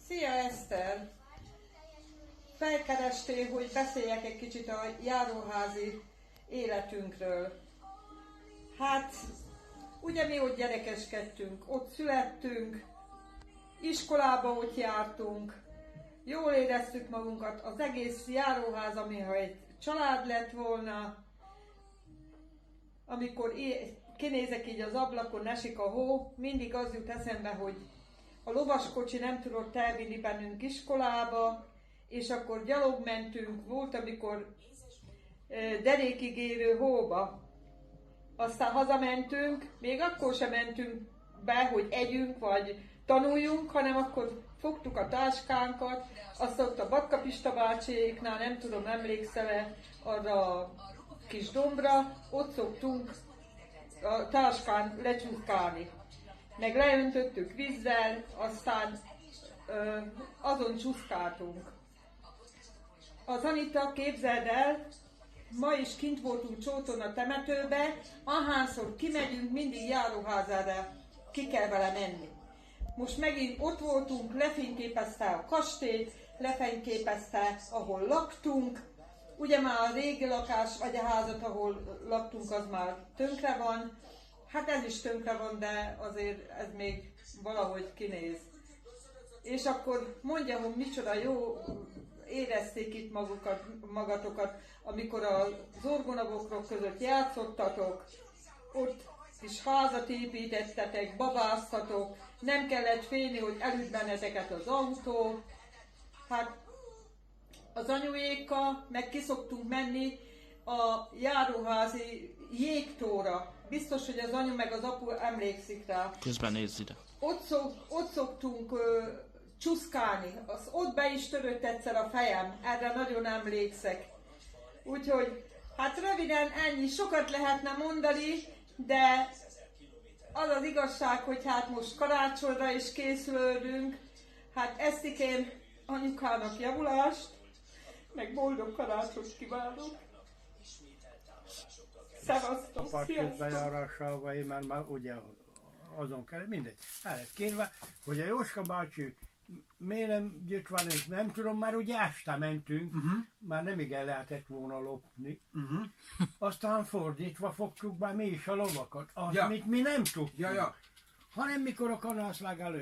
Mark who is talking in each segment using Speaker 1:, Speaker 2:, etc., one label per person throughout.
Speaker 1: Szia Eszter! Felkerestél, hogy beszéljek egy kicsit a járóházi életünkről. Hát, ugye mi ott gyerekeskedtünk, ott születtünk, iskolába ott jártunk, jól éreztük magunkat, az egész járóház, amiha egy család lett volna, amikor kinézek így az ablakon, esik a hó, mindig az jut eszembe, hogy a lovaskocsi nem tudott elvinni bennünk iskolába, és akkor gyalog mentünk, volt, amikor derékig érő hóba. Aztán hazamentünk, még akkor sem mentünk be, hogy együnk, vagy tanuljunk, hanem akkor fogtuk a táskánkat, azt ott a Batkapista bácsiéknál, nem tudom, emlékszel-e arra a kis dombra, ott szoktunk a táskán lecsúszkálni. Meg leöntöttük vízzel, aztán azon csúszkáltunk. Az Anita, képzeld el, ma is kint voltunk Csóton a temetőbe, ahányszor kimegyünk, mindig járóházára ki kell vele menni. Most megint ott voltunk, lefényképezte a kastélyt, lefényképezte, ahol laktunk. Ugye már a régi lakás, vagy a házat, ahol laktunk, az már tönkre van. Hát ez is tönkre van, de azért ez még valahogy kinéz. És akkor mondja, hogy micsoda jó érezték itt magatokat, amikor az orgonabokrok között játszottatok, ott kis házat építettetek, babáztatok, nem kellett félni, hogy elüt benneteket az autó. Hát az anyuékkal meg kiszoktunk menni a járóházi jégtóra. Biztos, hogy az anyu meg az apu emlékszik rá.
Speaker 2: Közben nézz ide.
Speaker 1: Ott szoktunk csúszkálni. Ott be is törött egyszer a fejem. Erre nagyon emlékszek. Úgyhogy, hát röviden ennyi. Sokat lehetne mondani, de az az igazság, hogy hát most karácsonyra is készülődünk. Hát Esztikén anyukának javulást, meg boldog karácsonyt kívánok. Szevasztok,
Speaker 3: a parkot
Speaker 1: sziasztok!
Speaker 3: bejárással, vagy már ugye azon kell, mindegy. El lett kérve, hogy a Jóska bácsi miért nem jött velünk, nem tudom, már ugye este mentünk, már nem igen lehetett volna lopni. Aztán fordítva fogtuk be mi is a lovakat, amit mi nem tudtunk. Hanem mikor a kanászlág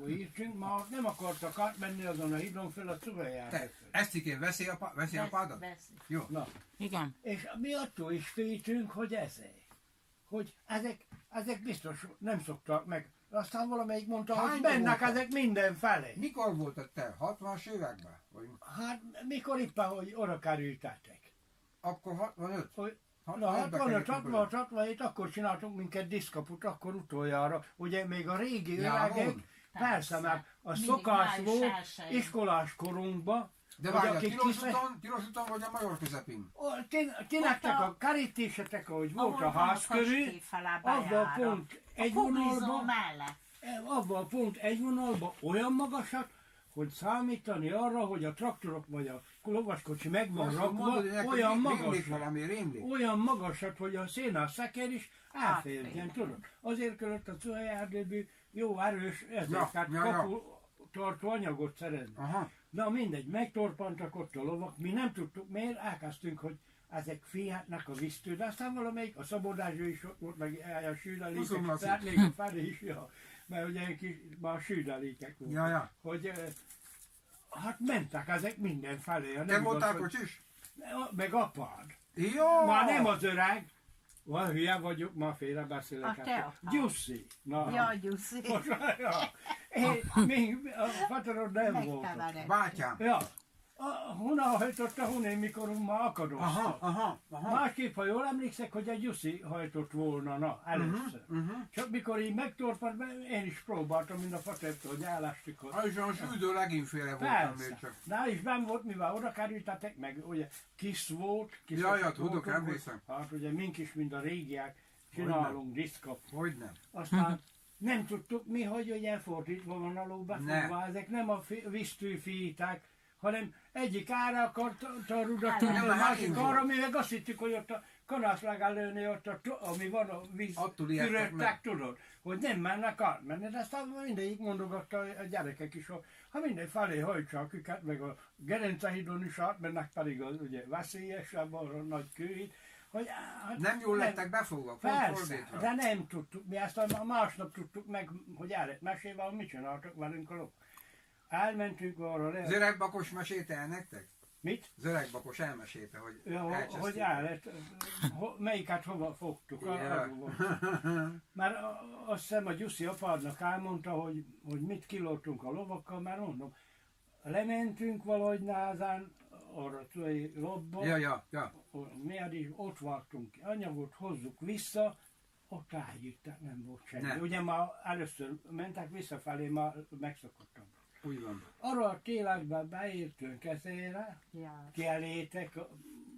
Speaker 3: hídünk, már nem akartak átmenni azon a hídon fel a Cugajára.
Speaker 4: Esztikén veszi apádat?
Speaker 5: Veszi.
Speaker 4: Jó.
Speaker 3: Na.
Speaker 2: Igen.
Speaker 3: És mi attól is féltünk, hogy hogy ezek biztos nem szoktak meg. Aztán valamelyik mondta, hogy mennek ezek mindenfelé.
Speaker 4: Mikor voltad te? 60-as években? Vagy?
Speaker 3: Hát mikor éppen, hogy oda kerültetek.
Speaker 4: Akkor 65?
Speaker 3: Na 65, akkor csináltunk minket diszkaput, akkor utoljára. Ugye még a régi öregek, persze, mert a szokás volt iskolás korunkban.
Speaker 4: De várjál, Tilos úton vagy a Major közepén?
Speaker 3: Ti nektek a kerítésetek, ahogy volt a ház körül, avval pont egy vonalban olyan magasat, hogy számítani arra, hogy a traktorok vagy a lovaskocsi meg van rakva, olyan magasat, hogy a szénás szekér is elférjen, tudod. Azért kellett a Cuhajárdőből jó erős ezeket kaputartó anyagot szerezni. Na mindegy, megtorpantak ott a lovak, mi nem tudtuk miért, elkezdtünk, hogy ezek fiátnak a víztől, de aztán valamelyik, a szabadáső is ott volt, meg a sűdelékek, felé is, mert ugye már sűdelékek voltak, hogy hát mentek ezek mindenfelé.
Speaker 4: Te voltál kocsis?
Speaker 3: Meg apád.
Speaker 4: Jó!
Speaker 3: Már nem az öreg, van hülye vagyok, ma félrebeszélek. Gyuszi.
Speaker 5: Ja, Gyuszi.
Speaker 3: Még a faterod nem volt.
Speaker 4: Bátyám.
Speaker 3: Ja. Honnan hajtotta, honnan, mikor már akadozta. Másképp, ha jól emlékszek, hogy egy Gyuszi hajtott volna, először. Csak mikor így megtorpant, én is próbáltam, mint a fatertől, hogy elástik ott.
Speaker 4: És a süldő legényféle voltam még csak.
Speaker 3: Na és benn volt, mivel oda kerültetek, meg ugye kis volt.
Speaker 4: Jaj, tudok, emlékszem.
Speaker 3: Hát ugye mink is, mint a régiek, csinálunk diszkap.
Speaker 4: Hogyne.
Speaker 3: Aztán nem tudtuk mi, hogy ugye fordítva van a ló befogva, ezek nem a víztől fiíták, hanem egyik ára akart a rudat tudni, a másik arra, mi meg azt hittük, hogy ott a kanaszt lőni ott, ami van a víz,
Speaker 4: Attól ijedtek meg.
Speaker 3: fürödtek, tudod, hogy nem mennek átmenni, de aztán mindegyik mondogatta a gyerekek is, ha minden felé hajtsák őket, meg a Gerencehídon is átmennek, pedig az ugye veszélyesebb, arra nagy kőhíd, hogy hát,
Speaker 4: Nem jól lettek befogva,
Speaker 3: persze, de nem tudtuk, mi ezt a másnap tudtuk meg, hogy el lett mesével, mit csináltak velünk a lók. Elmentünk arra le.
Speaker 4: Az öreg bakos mesélte el nektek?
Speaker 3: Mit?
Speaker 4: Az öreg bakos elmesélte, hogy
Speaker 3: Ja, hogy el lett, melyiket hova fogtuk.
Speaker 4: Ja.
Speaker 3: Mert azt hiszem a Gyuszi apádnak elmondta, hogy mit kilógtunk a lovakkal, mert mondom, lementünk valahogy názán, arra tőle lobba,
Speaker 4: Ja.
Speaker 3: miért is ott vágtunk ki anyagot, hozzuk vissza, ott elgyűjtek, nem volt semmi.
Speaker 4: Nem.
Speaker 3: Ugye már először mentek visszafelé, már megszokottam.
Speaker 4: Úgy van.
Speaker 3: Arra a télekben beértünk ezére, kielétek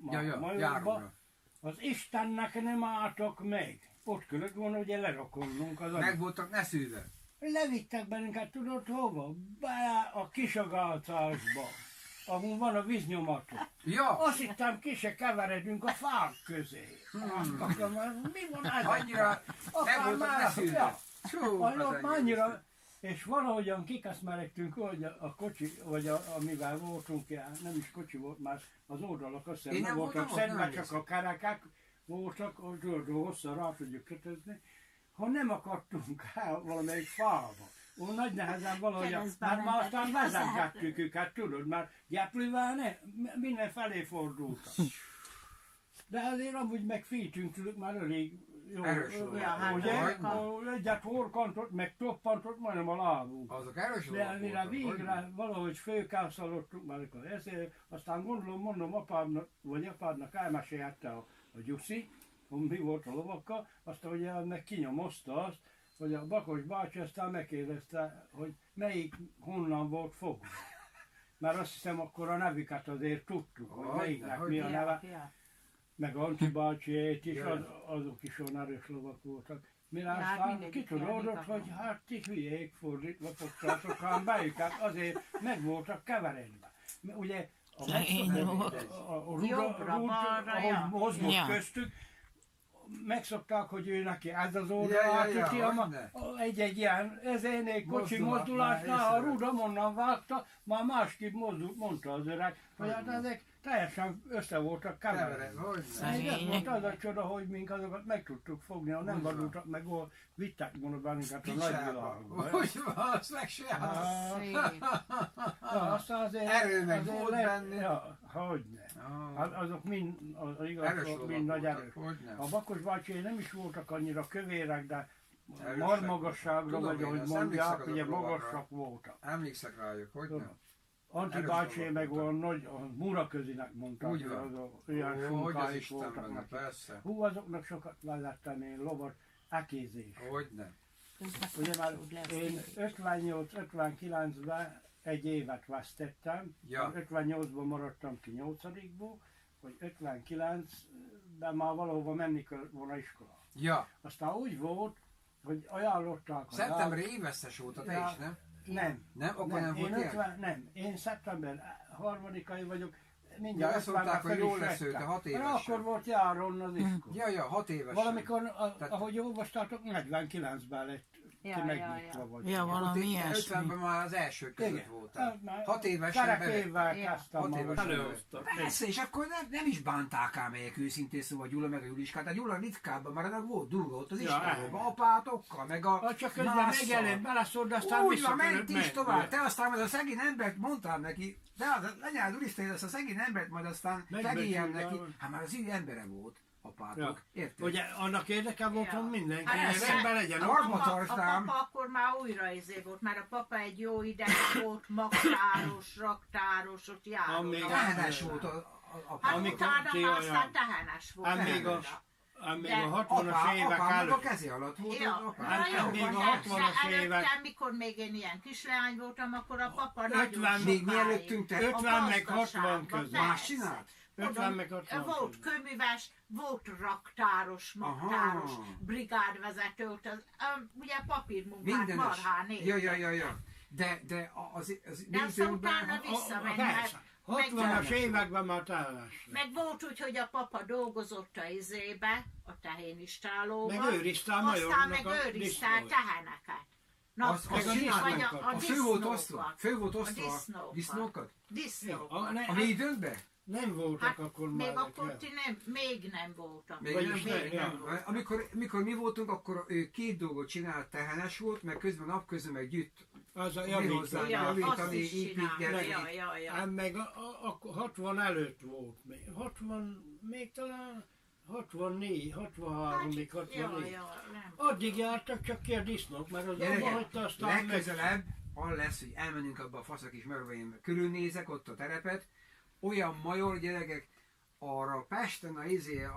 Speaker 3: majorba,
Speaker 4: járóra.
Speaker 3: az Istennek nem álltok meg. Ott kellett volna ugye lerakolnunk az
Speaker 4: Meg
Speaker 3: anyagot.
Speaker 4: voltak neszülve.
Speaker 3: Levittek bennünket, tudod hova? Be a Kisagálcásba, ahol van a víznyomatok.
Speaker 4: Ja,
Speaker 3: Azt hittem, ki se keveredünk a fák közé. Azt akartam, mi van ez?
Speaker 4: annyira meg voltak neszülve. Csú, az
Speaker 3: Ott
Speaker 4: egész.
Speaker 3: annyira, és valahogyan kikaszmeredtünk, hogy a kocsi, vagy amivel voltunk, nem is kocsi volt, már az oldalak azt
Speaker 4: Én
Speaker 3: hiszem
Speaker 4: nem
Speaker 3: nem voltak
Speaker 4: voltam ott,
Speaker 3: szedve,
Speaker 4: nem
Speaker 3: csak
Speaker 4: hiszem.
Speaker 3: a kerekek voltak, hogy hosszan rá tudjuk kötözni. Ha nem akartunk el valamelyik fába, ó, nagy nehezen valahogy,
Speaker 2: Keresztben
Speaker 3: már aztán
Speaker 2: mentek.
Speaker 3: vezetgettük őket, tudod, már gyeplővel mindenfelé fordultak. De azért amúgy megféltünk tőlük, már elég jó,
Speaker 4: Erős volt.
Speaker 2: Ja, hát
Speaker 3: ugye,
Speaker 2: horkan.
Speaker 3: egyet horkantott, meg toppantott, majdnem a lábunk.
Speaker 4: Azok erős
Speaker 3: De
Speaker 4: lovak
Speaker 3: mire
Speaker 4: voltak,
Speaker 3: végre
Speaker 4: hogy?
Speaker 3: valahogy fölkászalottunk már ezért, aztán mondom apámnak, vagy apádnak elmesélte a Gyuszi, hogy mi volt a lovakkal, aztán ugye meg kinyomozta azt, hogy a Bakos bácsi aztán megkérdezte, hogy melyik honnan volt fogva. Mert azt hiszem akkor a nevüket azért tudtuk, hogy
Speaker 4: Hogyne,
Speaker 3: melyiknek
Speaker 4: hogyne.
Speaker 3: mi a neve.
Speaker 2: Ja.
Speaker 3: Meg Antti bácsiét is,
Speaker 4: Ja.
Speaker 3: azok is olyan erős lovak voltak. Mire
Speaker 2: Hát
Speaker 3: aztán
Speaker 2: mindegyik
Speaker 3: kitudódott,
Speaker 2: ilyen
Speaker 3: hogy
Speaker 2: igaz.
Speaker 3: hát ti hülyék fordítva fogtátok ám bejukat, azért meg voltak keveredve. Ugye a
Speaker 2: Jobbra, balra,
Speaker 3: ahogy
Speaker 2: ja.
Speaker 3: mozgott
Speaker 5: Ja.
Speaker 3: köztük, megszokták, hogy ő neki ez az
Speaker 4: Ja,
Speaker 3: oldalát
Speaker 4: ja,
Speaker 3: üti,
Speaker 4: hogyne.
Speaker 3: egy ilyen ezénél kocsi
Speaker 4: Mozdulat
Speaker 3: mozdulásnál,
Speaker 4: már
Speaker 3: a
Speaker 4: észre.
Speaker 3: ruda onnan vágta, már másképp mozdult, mondta az öreg, hogy hát ezek teljesen össze voltak keveredve.
Speaker 4: Keveredve, hogy ne.
Speaker 3: Ez volt az a csoda, hogy mink azokat meg tudtuk fogni, ha nem vadultak meg, ahol vittek volna bennünket a nagyvilágba.
Speaker 4: Hogy van, azt meg se állsz.
Speaker 2: Szép.
Speaker 3: Aztán azért...
Speaker 4: Erő meg
Speaker 3: azért
Speaker 4: volt benne.
Speaker 3: Ja, hogyne. Hát azok mind, az
Speaker 4: Erős
Speaker 3: igazok
Speaker 4: lovak
Speaker 3: mind nagy
Speaker 4: voltak,
Speaker 3: erős.
Speaker 4: hogy nem.
Speaker 3: A Bakos bácsi nem is voltak annyira kövérek, de
Speaker 4: Erősek
Speaker 3: marmagasságra,
Speaker 4: voltak.
Speaker 3: vagy
Speaker 4: Tudom
Speaker 3: ahogy
Speaker 4: én, azt emlékszek
Speaker 3: mondják,
Speaker 4: azok
Speaker 3: ugye
Speaker 4: lovakra.
Speaker 3: magasak voltak.
Speaker 4: Emlékszek rájuk, hogy nem?
Speaker 3: Antti
Speaker 4: Erős
Speaker 3: bácsi
Speaker 4: lovak
Speaker 3: meg
Speaker 4: voltak.
Speaker 3: olyan nagy, a Muraközinek mondták,
Speaker 4: Úgy
Speaker 3: hogy
Speaker 4: van.
Speaker 3: azok olyan
Speaker 4: Hogy
Speaker 3: sunkáik
Speaker 4: az Isten
Speaker 3: voltak
Speaker 4: benne,
Speaker 3: neki.
Speaker 4: persze.
Speaker 3: Hú, azoknak sokat vezettem én lovat, ekézés.
Speaker 4: Hogy nem.
Speaker 3: Ugye már én 58-59-ben egy évet vesztettem,
Speaker 4: Ja.
Speaker 3: 58-ban maradtam ki 8-ból, hogy 59-ben már valahova menni kellett volna iskola.
Speaker 4: Ja,
Speaker 3: Aztán úgy volt, hogy ajánlották a
Speaker 4: szeptember évesztes volt a te is, nem?
Speaker 3: Nem.
Speaker 4: Nem? Akkor nem volt
Speaker 3: én
Speaker 4: ilyen?
Speaker 3: nem, én szeptember 3-ai vagyok,
Speaker 4: Ja,
Speaker 3: mindjárt
Speaker 4: azt mondták, hogy jól lesz ő, de 6
Speaker 3: Mert
Speaker 4: évesen.
Speaker 3: akkor volt járon az iskola.
Speaker 4: Ja, 6 évesen.
Speaker 3: Valamikor,
Speaker 4: Tehát-
Speaker 3: ahogy olvastátok, 49-ben lett
Speaker 2: Ja,
Speaker 3: ki
Speaker 2: ja,
Speaker 3: megnyitva
Speaker 2: ja.
Speaker 3: vagy.
Speaker 5: Ja, valami ilyesmi.
Speaker 4: 50-ben már az első között
Speaker 3: Igen.
Speaker 4: voltál.
Speaker 3: Már
Speaker 4: 6 évesen
Speaker 3: kerek
Speaker 4: bele.
Speaker 3: évvel
Speaker 2: Ja.
Speaker 3: kezdtem
Speaker 4: 6
Speaker 3: már
Speaker 4: évesen
Speaker 3: előosztani.
Speaker 6: Persze, és akkor nem is bánták ám melyek őszintén szóval Gyula meg a Juliskát, tehát Gyula ritkábban, mert ennek volt durva ott az
Speaker 3: Ja,
Speaker 6: iskolában, apátokkal, meg a
Speaker 3: Csak közben
Speaker 6: másszal.
Speaker 3: megjelent, beleszólt, de aztán
Speaker 6: Úgy van, ment
Speaker 3: visszakörött
Speaker 6: is tovább. Te aztán majd a szegény embert mondtál neki, de az anyád úristen, ezt a szegény embert majd aztán
Speaker 3: Megbecsülve
Speaker 6: segélyen neki.
Speaker 3: van.
Speaker 6: Hát már az így embere volt, apátok. Érted?
Speaker 3: Ugye annak érdeke volt,
Speaker 2: Ja.
Speaker 3: hogy mindenki
Speaker 2: Hát
Speaker 3: rendben legyen.
Speaker 6: a
Speaker 3: ott
Speaker 6: harmad-
Speaker 3: van.
Speaker 2: A
Speaker 6: tartám.
Speaker 2: papa akkor már újra volt, mert a papa egy jó ideig volt magtáros, raktáros, ott
Speaker 3: Amíg-
Speaker 2: járó.
Speaker 6: Tehenes volt a
Speaker 2: Hát
Speaker 3: amikor
Speaker 2: utána
Speaker 3: ti
Speaker 2: már
Speaker 3: olyan-
Speaker 2: aztán tehenes volt.
Speaker 3: Ám még a- Még a 60-as
Speaker 6: apám
Speaker 3: évek
Speaker 6: meg a
Speaker 3: előtt.
Speaker 6: kezi alatt volt
Speaker 2: Ja,
Speaker 6: az apám.
Speaker 3: Hát
Speaker 2: na jó,
Speaker 3: még
Speaker 2: van,
Speaker 3: a
Speaker 2: de
Speaker 3: 60-as
Speaker 2: előtte,
Speaker 3: évek-
Speaker 2: mikor még én ilyen kisleány voltam, akkor a papa
Speaker 3: 50
Speaker 2: nagyon
Speaker 6: Még
Speaker 2: sokáig.
Speaker 6: mielőttünk te
Speaker 3: 50 meg 60
Speaker 2: gazdaságban,
Speaker 3: között.
Speaker 2: persze.
Speaker 6: Más csinált?
Speaker 3: 50 meg 60
Speaker 2: Volt
Speaker 3: között.
Speaker 2: köműves, volt raktáros, magtáros,
Speaker 6: Aha.
Speaker 2: brigádvezető, ott ugye papírmunkát
Speaker 6: Mindenes.
Speaker 2: marhán
Speaker 6: Ja. De az
Speaker 2: de aztán utána visszament, mert
Speaker 3: persze. 60-as években már távás.
Speaker 2: Meg volt úgy, hogy a papa dolgozott a izébe, a tehénistálóba.
Speaker 3: Meg őriztál
Speaker 2: Aztán
Speaker 3: majornak
Speaker 2: meg
Speaker 3: a
Speaker 2: őriztál
Speaker 3: disznót.
Speaker 2: teheneket. Na,
Speaker 6: Az
Speaker 2: vagy
Speaker 6: csinálták.
Speaker 2: a
Speaker 6: Fő volt osztva. Fő volt osztva a
Speaker 2: disznókat.
Speaker 6: disznókat.
Speaker 2: Disznókat.
Speaker 6: A mi időnkben?
Speaker 3: Nem voltak akkor
Speaker 2: még
Speaker 3: már.
Speaker 2: akkor ti még nem voltak.
Speaker 6: Még
Speaker 3: Vagyis
Speaker 6: nem,
Speaker 3: nem.
Speaker 6: nem. Amikor mi voltunk, akkor ő két dolgot csinált, tehenes volt, meg közben napközben meg gyűjt.
Speaker 3: Az a
Speaker 6: Hozzá, javítani, építeni.
Speaker 3: Ám meg a 60 előtt volt még. 60, még talán 64, 63, még 64.
Speaker 2: Nem.
Speaker 3: Addig jártak csak ki a disznók, mert az abba hagyta aztán meg.
Speaker 6: Legközelebb az lesz, hogy elmenünk abba a faszak is merveim, körülnézek ott a terepet, olyan major gyerekek, arra Pesten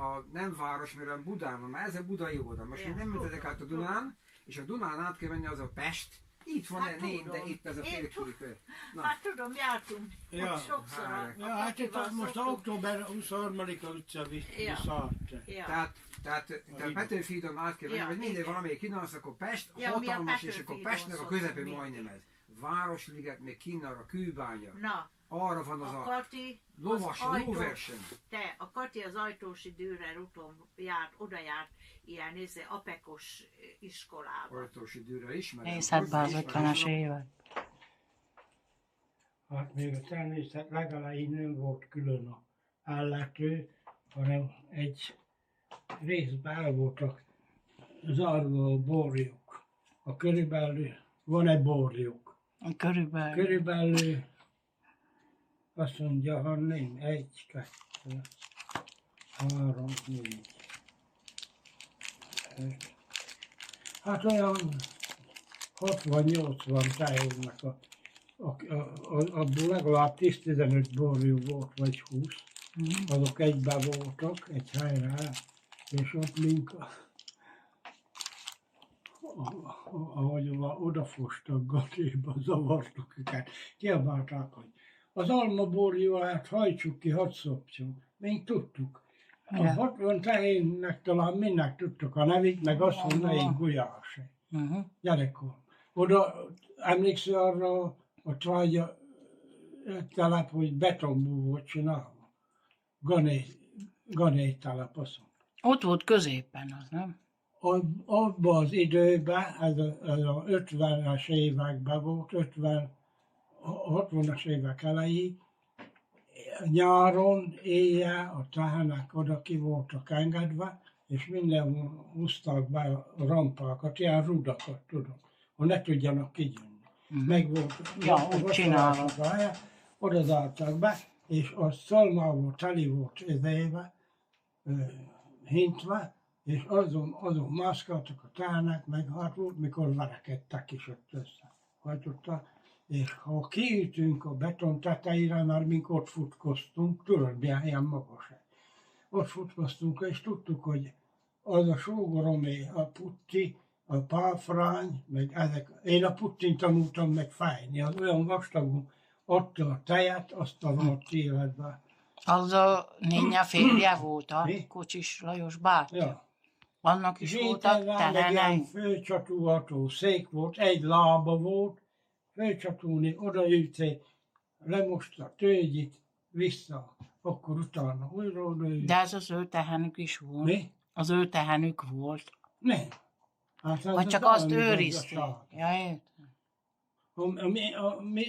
Speaker 6: a nem város, mert a Budán van, mert ez a budai oldal. Most én nem mentetek át a Dunán, és a Dunán át kell menni az a Pest. Itt van
Speaker 2: Hát
Speaker 6: de itt ez a félkülükör.
Speaker 2: Hát tudom, jártunk
Speaker 3: Ja,
Speaker 2: ott sokszor.
Speaker 3: Ja, hát itt most október 23-a utca visszaadta.
Speaker 6: Tehát Petőfidon át kell menni, vagy mindegy valamelyik kinasz, akkor Pest hatalmas, és akkor Pestnek a közepén majdnem ez. Városliget, még kinnar a kőbánya.
Speaker 2: Na,
Speaker 6: arra van az
Speaker 2: a
Speaker 6: a
Speaker 2: Kati,
Speaker 6: lovas, lóverseny.
Speaker 2: A Kati az Ajtósi Dürer úton oda járt ilyen apekos iskolába.
Speaker 6: Ajtósi Dürer ismerem.
Speaker 5: Nézhetbe az 50-es évek.
Speaker 3: Hát még a természet legalább nem volt külön a állatő, hanem egy részben el voltak zárva a borjuk. A körülbelül van egy borjuk. Körülbelül azt mondja, ha nem, 1, 2, 3, 4, 5. Hát olyan 60-80 tájognak abból legalább 10-15 borjú volt, vagy 20. Azok egyben voltak, egy helyre, és ott mink ahogy odafostak gatéba, zavartak őket. Kiabálták, hogy az almaborjúát hajtsuk ki, hadd szopjunk. Még tudtuk. A 60 tehénnek talán mindnek tudtuk a nevét, meg azt, hogy melyik Gulyás. Gyerekkor. Oda emlékszel arra a trágya telep, hogy betonból volt csinálva. Gané telep, azt mondta.
Speaker 5: Ott volt középen az, nem?
Speaker 3: Abban az időben, ez a 50-es években volt, 60-as évek elejé, nyáron, éjjel a tehenek oda ki voltak engedve, és mindenhol húzták be a rampákat, ilyen rudakat, tudom, hogy ne tudjanak kijönni. Meg volt,
Speaker 5: úgy csinálva.
Speaker 3: Oda zárták be, és a szalmával teli volt éve, hintve, és azon mászkáltak a tehenek, meg hát volt, mikor verekedtek is ott összehajtottak. És ha kiütünk a beton tetejére, mert mink ott futkoztunk, tudod, ilyen magas. Ott futkoztunk, és tudtuk, hogy az a sógoromé, a putti, a páfrány, meg ezek, én a puttin tanultam meg fájni, az olyan vastagon adta a tejet, azt a rohadt életbe.
Speaker 5: Az a Nénya férje volt, a
Speaker 3: Mi?
Speaker 5: Kocsis Lajos bátyja.
Speaker 3: Ja.
Speaker 5: Annak is voltak tehenei.
Speaker 3: Főcsatúható szék volt, egy lába volt, főcsatúni, odaütték, lemosta a tőgyit, vissza, akkor utána újra odaült.
Speaker 5: De ez az ő tehenük is volt.
Speaker 3: Mi?
Speaker 5: Az ő tehenük volt.
Speaker 3: Nem. Hát
Speaker 5: Vagy csak azt őrizték. Ja, értem.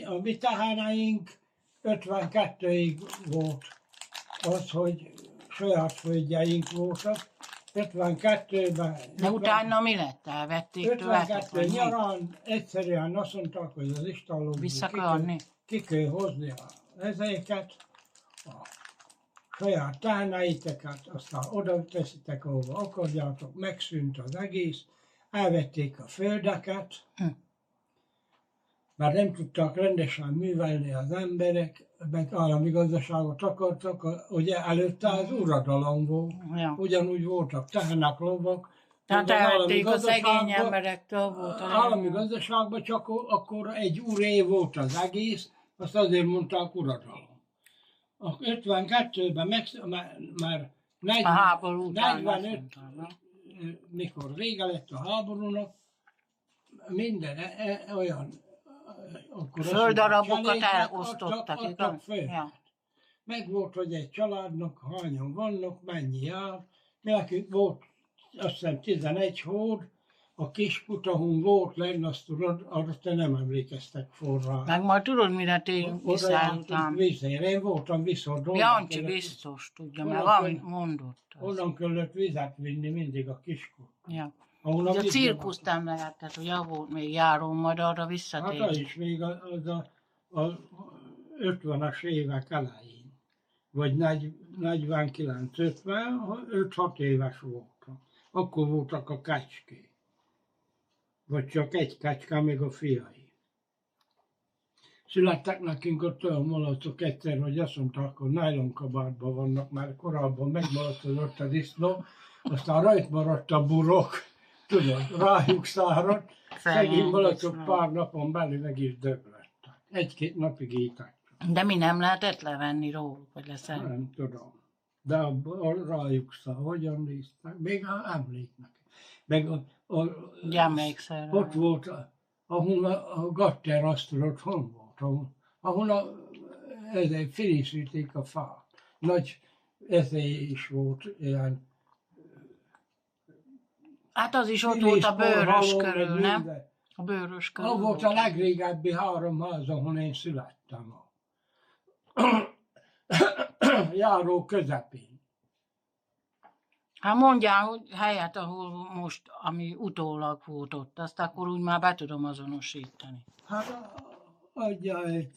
Speaker 3: A mi teheneink 52-ig volt az, hogy saját földjeink voltak. 52-ben...
Speaker 5: De utána mi lett? Elvették tőletek?
Speaker 3: 52 nyarán egyszerűen azt mondták, hogy az istallóból ki kell hozni ezeket, a saját teheneiteket, aztán oda teszitek, ahova akarjátok, megszűnt az egész, elvették a földeket, mert nem tudtak rendesen művelni az emberek, meg állami gazdaságot akartak, ugye előtte az uradalom volt, ugyanúgy voltak tehenek, lovak.
Speaker 5: Tehát elvették a szegény emberektől volt a
Speaker 3: állami gazdaságban csak akkor egy úré volt az egész, azt azért mondták uradalom. A 52-ben már 45, mikor vége lett a háborúnak, minden olyan akkor
Speaker 5: földarabokat elosztottak,
Speaker 3: adtak föl.
Speaker 5: Ja.
Speaker 3: meg volt, hogy egy családnak hányan vannak, mennyi jár. Nekünk volt, azt hiszem 11 hód, a Kiskutahon volt lenn, azt tudod, arra te nem emlékeztek forrá.
Speaker 5: Meg majd tudod, mire térünk vissza után.
Speaker 3: Vízére, én voltam viszont.
Speaker 5: Jancsi biztos tudja, mert valamit mondott.
Speaker 3: Onnan kellett vizet vinni mindig a Kiskut.
Speaker 5: Ja.
Speaker 3: Ahol
Speaker 5: A cirkuszt emlegetett, hogy volt még járó, majd arra
Speaker 3: Hát
Speaker 5: visszatérünk.
Speaker 3: az is még az a 50-es évek elején, vagy 49-50, 5-6 éves voltam. Akkor voltak a kecskék. Vagy csak egy kecske, még a fiai. Születtek nekünk ott olyan malacok egyszer, hogy azt mondták, hogy nájlonkabátban vannak, mert korábban megmaradt a disznó, aztán rajt maradt a burok, tudod, rájuk száradt, szegény malacok pár napon belül meg is döglettek. Egy-két napig étek.
Speaker 5: De mi nem lehetett levenni róluk, vagy leszelni?
Speaker 3: Nem tudom. De rájuk száradt, hogyan néztek, még emléknek. Meg
Speaker 5: Emlékszel rá.
Speaker 3: ott volt, ahol a Gatter azt tudod, hol volt, ahol féliszíték a fát. Nagy is volt ilyen.
Speaker 5: Hát az is ott volt a Bőrös
Speaker 3: halom,
Speaker 5: körül,
Speaker 3: meg
Speaker 5: nem?
Speaker 3: minden.
Speaker 5: A Bőrös körül.
Speaker 3: Az volt a legrégebbi 3 ház, ahol én születtem. Járó közepén.
Speaker 5: Hát mondjál, hogy helyet, ahol most, ami utólag volt ott, azt akkor úgy már be tudom azonosítani.
Speaker 3: Hát adja egy.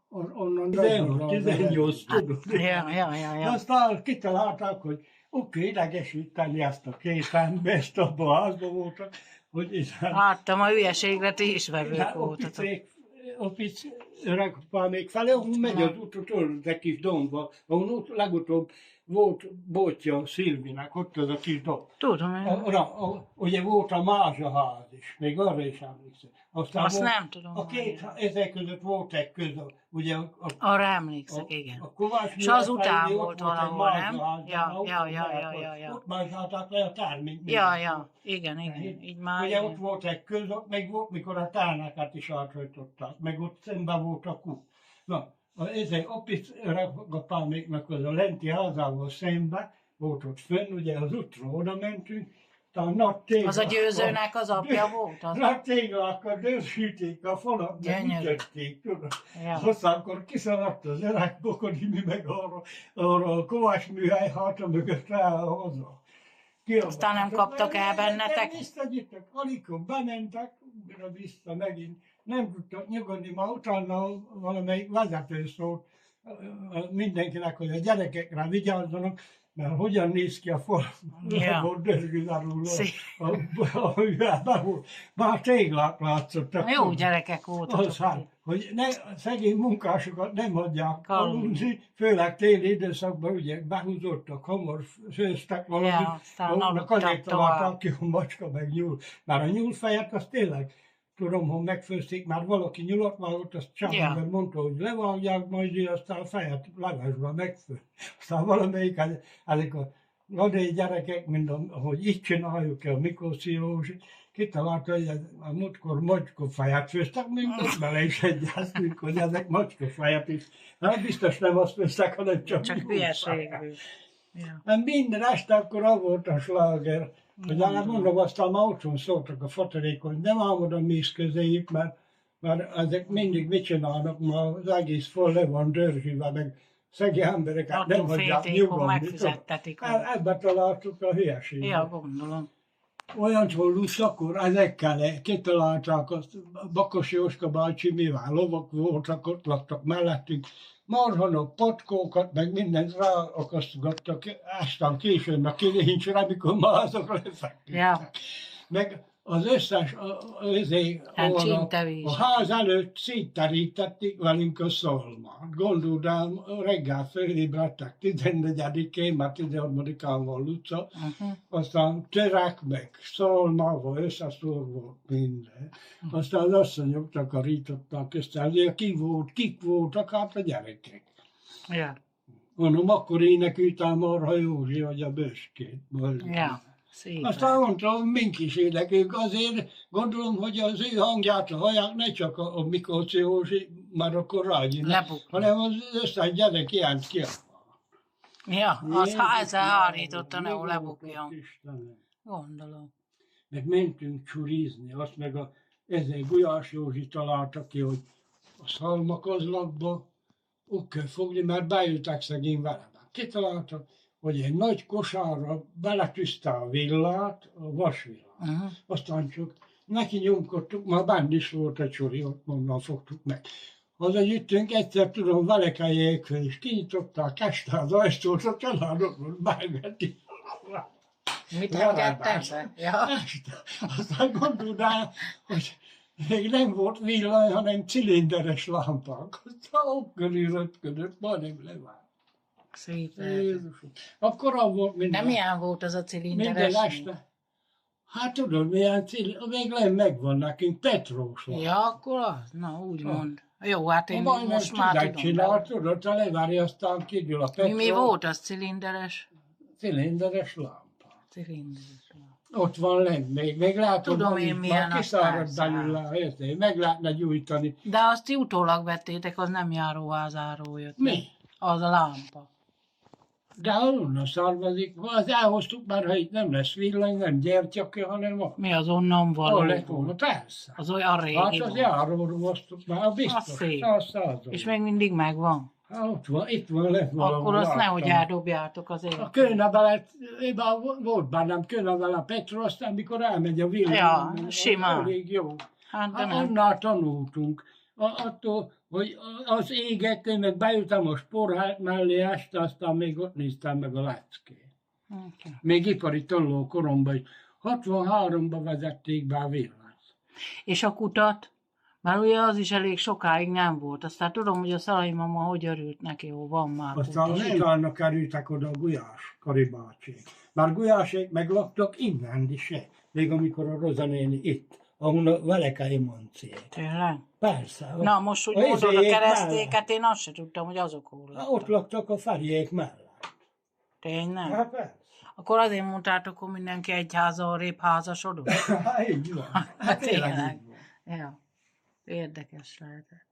Speaker 3: Onnan
Speaker 5: 18, tudod. Ja.
Speaker 3: Aztán kitalálták, hogy oké, idegesíteni ezt a két ember, ezt abban a házban voltak, hogy
Speaker 5: Láttam, a hülyeségre ti is vevők voltatok.
Speaker 3: Opic öregapám még felé, ahol megy az útot, egy kis domba, ahol ott legutóbb volt botja Szilvinek, ott az a kis domb.
Speaker 5: Tudom én.
Speaker 3: Ugye volt a mázsaház is, még arra is emlékszem. Aztán
Speaker 5: Azt
Speaker 3: volt,
Speaker 5: nem tudom.
Speaker 3: A két, ezek között volt egy között, ugye
Speaker 5: arra emlékszek, igen.
Speaker 3: A Kovács
Speaker 5: és az után
Speaker 3: felé
Speaker 5: volt
Speaker 3: egy
Speaker 5: valahol, nem?
Speaker 3: mázsaház, ott mázsálták le a terményt.
Speaker 5: Ja, igen, így már.
Speaker 3: Ugye
Speaker 5: igen.
Speaker 3: ott volt egy között, meg volt, mikor a tárnákat is átrajtották, meg ott szemben volt a kút. Na, ezek Opic öregapáméknak az a lenti házával szemben, volt ott fönn, ugye az útról oda mentünk,
Speaker 5: az a Győzőnek az apja volt? Az...
Speaker 3: Nagy téglákkal dörzsíték a falat, meg ütötték, tudod. Aztán akkor kiszaladt az öreg Bokodimi, meg arra a Kovács műhely háta mögött rá haza.
Speaker 5: Aztán nem kaptak el bennetek?
Speaker 3: Nem visszagyittek, aligkor bementek, vissza megint. Nem tudtak nyugodni, ma utána valamelyik vezető szólt mindenkinek, hogy a gyerekekre vigyázzanak, mert hogyan néz ki a forró dörzsülárul a művelben, már téglák látszottak.
Speaker 5: Jó gyerekek voltak.
Speaker 3: Hogy szegény munkásokat nem hagyják aludni, főleg téli időszakban ugye behúzottak, hamar főztek valamit, azért találták ki a macska meg nyúl. Már a nyúlfejet az tényleg tudom, hogy megfőzték, már valaki nyulat vágott, azt csak ember mondta, hogy levágják, majd aztán a fejet levesbe megfőz. Aztán valamelyik, ezek a ladély gyerekek, mint ahogy így csináljuk a Miklósi Józsi, kitalálta, hogy a múltkor macskafejet főztek, még most bele is egyeztünk, hogy ezek macskafejet is. Hát biztos nem azt főztek, hanem csak
Speaker 5: hülyeségű.
Speaker 3: Minden este akkor az volt a sláger. Hogy mondom, aztán már otthon szóltak a fotorékon, hogy nem ám oda mész közéjük, mert ezek mindig mit csinálnak, ma az egész föl le van dörzsülve, meg szegény embereket nem hagyják nyugodni. Ebbe találtuk a hülyeséget.
Speaker 5: Ja, gondolom.
Speaker 3: Olyan csólus, akkor ezekkel kitalálták azt, Bakos Jóska bácsi, mivel lovak voltak, ott laktak mellettünk, marhanok, patkókat, meg mindent ráakasztogattak, aztán későn a kilincsre, amikor már azok lefeküdtek. Meg az összes, a ház előtt szétterítették velünk a szalmát. Gondold el, reggel fölébredtek 14-én, mert 13-án van Luca, aztán törek meg szalmával összeszorva minden. Aztán az asszonyok takarították össze, kik voltak, hát a gyerekek. Mondom, akkor énekültem Marha Józsi, vagy a Böskét.
Speaker 5: Szépen.
Speaker 3: Aztán mondtam, mink is énekeljük, azért gondolom, hogy az ő hangját hallják, ne csak a Miklósi Józsi már akkor rágyi,
Speaker 5: Lebukni.
Speaker 3: hanem az összes gyerek ilyent ki.
Speaker 5: Ja, az ezzel hárította, ne
Speaker 3: Jézus,
Speaker 5: lebukjon.
Speaker 3: Istenem.
Speaker 5: Gondolom.
Speaker 3: Meg mentünk csurizni, azt meg ezzel Gulyás Józsi találta ki, hogy a szalmakozlatba úgy kell fogni, mert bejöttek szegény velem. Kitalálta, hogy egy nagy kosárra beletűzte a villát, a vasvillát. Aztán csak neki nyomkodtuk, már bent is volt egy csori, ott onnan fogtuk meg. Hazajöttünk, egyszer tudom, Velekájék fel, és kinyitották este az ajtót, a családokon bevették.
Speaker 5: Mit engedtek be? Ja.
Speaker 3: Aztán gondolnál, hogy még nem volt villany, hanem cilinderes lámpák. Aztán ott körül röpködött, majdnem levált.
Speaker 5: Szép.
Speaker 3: Jézusom. Akkor volt minden.
Speaker 5: De milyen volt az a cilinderes?
Speaker 3: Minden este. Hát tudod, milyen még nem megvan nekünk, Petrós van.
Speaker 5: Ja, akkor az? Na, úgy mond. Jó, hát én
Speaker 3: Majdnem
Speaker 5: most már tudom.
Speaker 3: csinál, tudod, a levári, aztán kidül a Petrós.
Speaker 5: Mi volt az cilinderes?
Speaker 3: Cilinderes lámpa.
Speaker 5: Cilinderes.
Speaker 3: Ott van lent még látom,
Speaker 5: Tudom én milyen,
Speaker 3: már
Speaker 5: azt
Speaker 3: kiszáradt
Speaker 5: persze.
Speaker 3: belőle, meg lehetne gyújtani.
Speaker 5: De azt ti utólag vettétek, az nem járóházáról jött.
Speaker 3: Mi?
Speaker 5: Az a lámpa.
Speaker 3: De onnan származik, az elhoztuk már, ha itt nem lesz villany, nem gyertyakja, hanem a...
Speaker 5: Mi az onnan való?
Speaker 3: Hol lett volna, persze.
Speaker 5: Az olyan régi
Speaker 3: Hát az
Speaker 5: volt.
Speaker 3: járóról hoztuk már, biztos.
Speaker 5: Az szép.
Speaker 3: Századon.
Speaker 5: És még mindig megvan.
Speaker 3: Hát ott van, itt van, lett valahol.
Speaker 5: Akkor azt nehogy
Speaker 3: láttam.
Speaker 5: eldobjátok azért.
Speaker 3: A kőnevelet, volt bennem kőnevel a Petro, aztán mikor elmegy a villany.
Speaker 5: Ja, simán.
Speaker 3: Elég jó.
Speaker 5: Hát de
Speaker 3: Hát
Speaker 5: nem.
Speaker 3: annál tanultunk. Attól, hogy az éget, én meg bejutam a sporhát mellé este, aztán még ott néztem meg a leckét.
Speaker 5: Okay.
Speaker 3: Még ipari tanulókoromban is. 63-ban vezették be a villanyt.
Speaker 5: És a kutat? Mert ugye az is elég sokáig nem volt. Aztán tudom, hogy a Szalai mama hogy örült neki, hogy van már
Speaker 3: Aztán
Speaker 5: kút.
Speaker 3: utána kerültek oda a Gulyás karibácsék. Már Gulyásék meglaktak innen is, még amikor a Roza néni itt, ahol a Velekai Manciét.
Speaker 5: Tényleg?
Speaker 3: Persze.
Speaker 5: Na most, hogy
Speaker 3: a
Speaker 5: mondod a
Speaker 3: izéjék
Speaker 5: keresztéket, én azt se tudtam, hogy azok hol
Speaker 3: mellett.
Speaker 5: laktak.
Speaker 3: Ott laktak a Feriék mellett.
Speaker 5: Tényleg?
Speaker 3: Hát persze.
Speaker 5: Akkor azért mondtátok, hogy mindenki egy háza arrébb házasodott?
Speaker 3: Hát így van. Hát tényleg így van.
Speaker 5: Ja. Érdekes lehetett.